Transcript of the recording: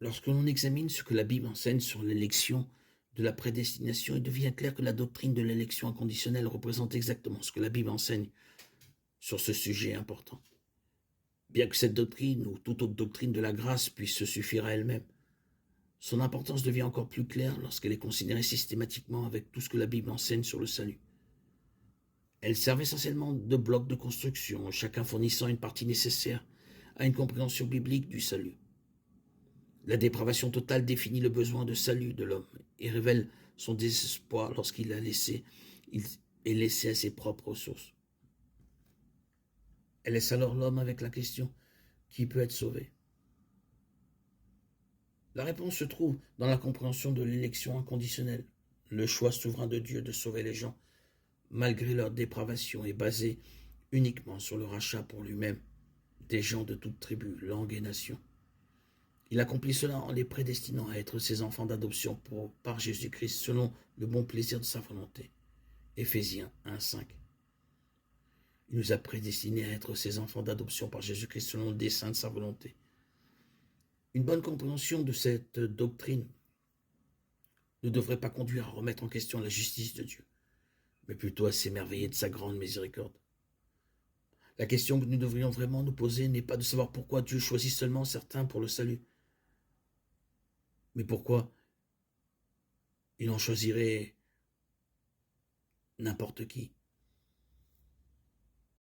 Lorsque l'on examine ce que la Bible enseigne sur l'élection de la prédestination, il devient clair que la doctrine de l'élection inconditionnelle représente exactement ce que la Bible enseigne sur ce sujet important. Bien que cette doctrine ou toute autre doctrine de la grâce puisse se suffire à elle-même, son importance devient encore plus claire lorsqu'elle est considérée systématiquement avec tout ce que la Bible enseigne sur le salut. Elle sert essentiellement de bloc de construction, chacun fournissant une partie nécessaire à une compréhension biblique du salut. La dépravation totale définit le besoin de salut de l'homme et révèle son désespoir lorsqu'il il est laissé à ses propres ressources. Elle laisse alors l'homme avec la question: qui peut être sauvé? La réponse se trouve dans la compréhension de l'élection inconditionnelle. Le choix souverain de Dieu de sauver les gens, malgré leur dépravation, est basé uniquement sur le rachat pour lui-même des gens de toute tribu, langue et nation. Il accomplit cela en les prédestinant à être ses enfants d'adoption par Jésus-Christ selon le bon plaisir de sa volonté. Éphésiens 1,5. Il nous a prédestinés à être ses enfants d'adoption par Jésus-Christ selon le dessein de sa volonté. Une bonne compréhension de cette doctrine ne devrait pas conduire à remettre en question la justice de Dieu, mais plutôt à s'émerveiller de sa grande miséricorde. La question que nous devrions vraiment nous poser n'est pas de savoir pourquoi Dieu choisit seulement certains pour le salut, mais pourquoi il en choisirait n'importe qui.